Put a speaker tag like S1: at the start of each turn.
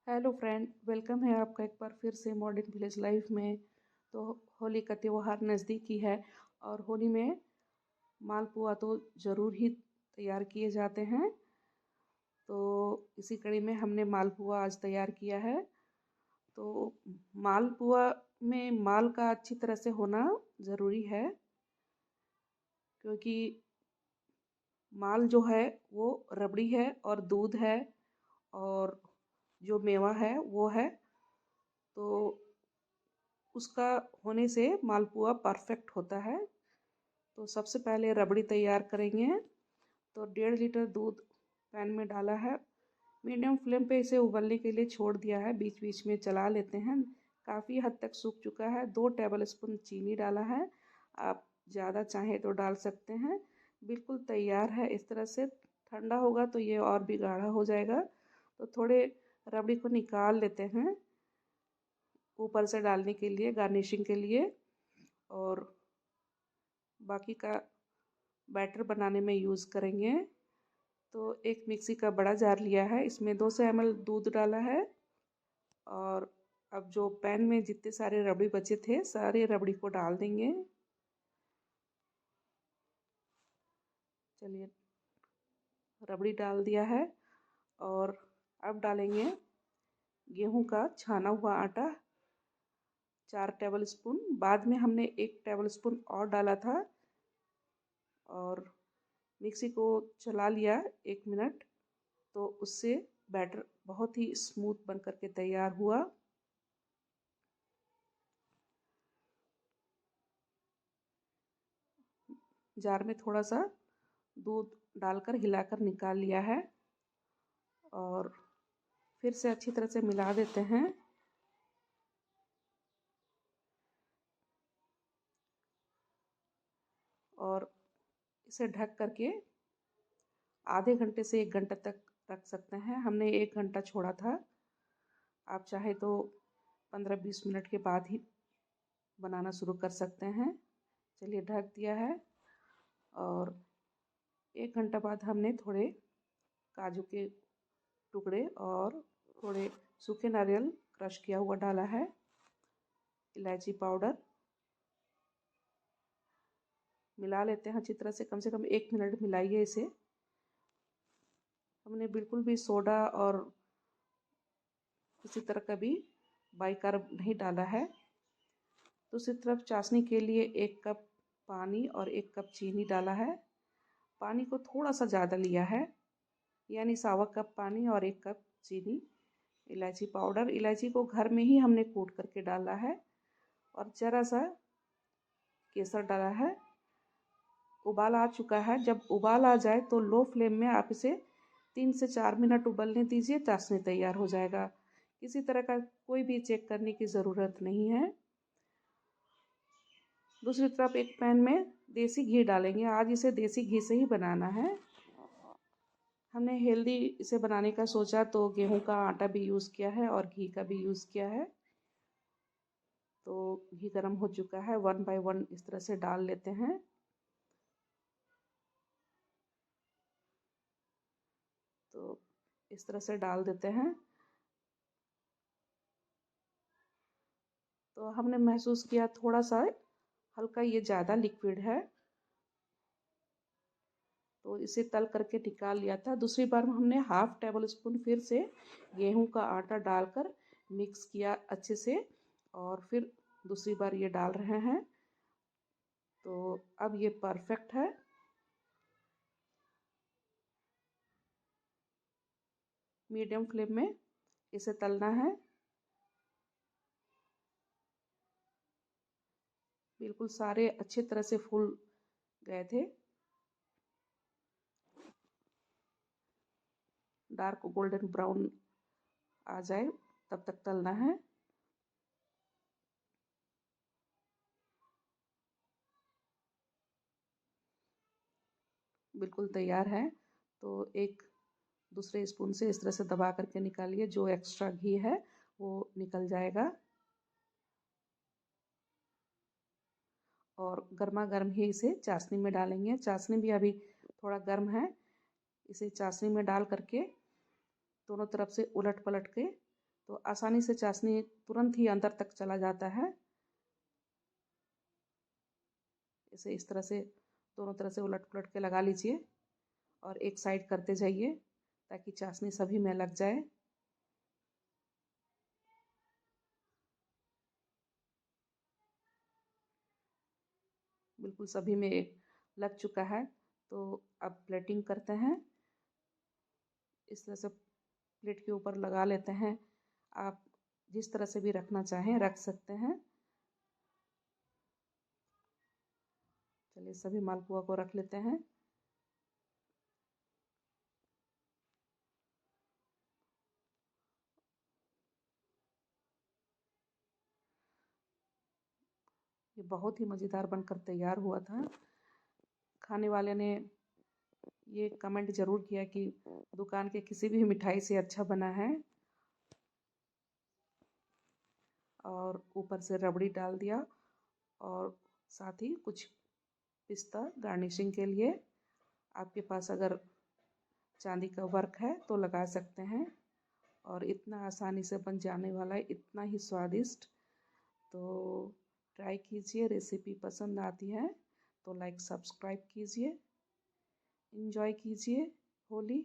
S1: Hello friend, welcome है आपका एक बार फिर से मॉडर्न विलेज लाइफ में। तो होली का त्यौहार नज़दीक ही है और होली में मालपुआ तो ज़रूर ही तैयार किए जाते हैं। तो इसी कड़ी में हमने मालपुआ आज तैयार किया है। तो मालपुआ में माल का अच्छी तरह से होना ज़रूरी है, क्योंकि माल जो है वो रबड़ी है और दूध है और जो मेवा है वो है। तो उसका होने से मालपुआ परफेक्ट होता है। तो सबसे पहले रबड़ी तैयार करेंगे। तो 1.5 लीटर दूध पैन में डाला है। मीडियम फ्लेम पे इसे उबलने के लिए छोड़ दिया है, बीच बीच में चला लेते हैं। काफ़ी हद तक सूख चुका है। 2 टेबल स्पून चीनी डाला है, आप ज़्यादा चाहें तो डाल सकते हैं। बिल्कुल तैयार है। इस तरह से ठंडा होगा तो ये और भी गाढ़ा हो जाएगा। तो थोड़े रबड़ी को निकाल लेते हैं ऊपर से डालने के लिए, गार्निशिंग के लिए। और बाकी का बैटर बनाने में यूज़ करेंगे। तो एक मिक्सी का बड़ा जार लिया है, इसमें 200 ml दूध डाला है। और अब जो पैन में जितने सारे रबड़ी बचे थे, सारे रबड़ी को डाल देंगे। चलिए, रबड़ी डाल दिया है। और अब डालेंगे गेहूं का छाना हुआ आटा, 4 टेबल स्पून। बाद में हमने 1 टेबल स्पून और डाला था। और मिक्सी को चला लिया 1 मिनट, तो उससे बैटर बहुत ही स्मूथ बन करके तैयार हुआ। जार में थोड़ा सा दूध डालकर हिलाकर निकाल लिया है और फिर से अच्छी तरह से मिला देते हैं। और इसे ढक करके आधे घंटे से 1 घंटे तक रख सकते हैं। हमने 1 घंटा छोड़ा था, आप चाहे तो 15-20 मिनट के बाद ही बनाना शुरू कर सकते हैं। चलिए, ढक दिया है। और 1 घंटा बाद हमने थोड़े काजू के टुकड़े और थोड़े सूखे नारियल क्रश किया हुआ डाला है, इलायची पाउडर। मिला लेते हैं अच्छी तरह से कम 1 मिनट मिलाइए इसे। हमने बिल्कुल भी सोडा और किसी तरह का भी बाइकार्ब नहीं डाला है। दूसरी तरफ चाशनी के लिए 1 कप पानी और 1 कप चीनी डाला है। पानी को थोड़ा सा ज़्यादा लिया है, यानी 1.25 कप पानी और 1 कप चीनी। इलायची पाउडर, इलायची को घर में ही हमने कूट करके डाला है। और ज़रा सा केसर डाला है। उबाल आ चुका है। जब उबाल आ जाए तो लो फ्लेम में आप इसे 3 से 4 मिनट उबलने दीजिए, चाशनी तैयार हो जाएगा। किसी तरह का कोई भी चेक करने की ज़रूरत नहीं है। दूसरी तरफ एक पैन में देसी घी डालेंगे। आज इसे देसी घी से ही बनाना है। हमने हेल्दी इसे बनाने का सोचा तो गेहूं का आटा भी यूज़ किया है और घी का भी यूज़ किया है। तो घी गर्म हो चुका है, 1 बाय 1 इस तरह से डाल लेते हैं। तो इस तरह से डाल देते हैं। तो हमने महसूस किया थोड़ा सा हल्का ये ज़्यादा लिक्विड है, तो इसे तल करके निकाल लिया था। दूसरी बार हमने 1/2 टेबल स्पून फिर से गेहूं का आटा डालकर मिक्स किया अच्छे से, और फिर दूसरी बार ये डाल रहे हैं। तो अब ये परफेक्ट है। मीडियम फ्लेम में इसे तलना है। बिल्कुल सारे अच्छे तरह से फूल गए थे। डार्क गोल्डन ब्राउन आ जाए तब तक तलना है। बिल्कुल तैयार है। तो एक दूसरे स्पून से इस तरह से दबा करके निकालिए, जो एक्स्ट्रा घी है वो निकल जाएगा। और गर्मा गर्म ही इसे चाशनी में डालेंगे। चाशनी भी अभी थोड़ा गर्म है। इसे चाशनी में डाल करके दोनों तरफ से उलट पलट के तो आसानी से चाशनी तुरंत ही अंदर तक चला जाता है। इसे इस तरह से दोनों तरह से उलट पुलट के लगा लीजिए और एक साइड करते जाइए ताकि चाशनी सभी में लग जाए। बिल्कुल सभी में लग चुका है, तो अब प्लेटिंग करते हैं। इस तरह से प्लेट के ऊपर लगा लेते हैं। आप जिस तरह से भी रखना चाहें रख सकते हैं। चलिए सभी मालपुआ को रख लेते हैं। ये बहुत ही मज़ेदार बनकर तैयार हुआ था। खाने वाले ने ये कमेंट ज़रूर किया कि दुकान के किसी भी मिठाई से अच्छा बना है। और ऊपर से रबड़ी डाल दिया और साथ ही कुछ पिस्ता गार्निशिंग के लिए। आपके पास अगर चांदी का वर्क है तो लगा सकते हैं। और इतना आसानी से बन जाने वाला है, इतना ही स्वादिष्ट। तो ट्राई कीजिए। रेसिपी पसंद आती है तो लाइक सब्सक्राइब कीजिए। एंजॉय कीजिए होली।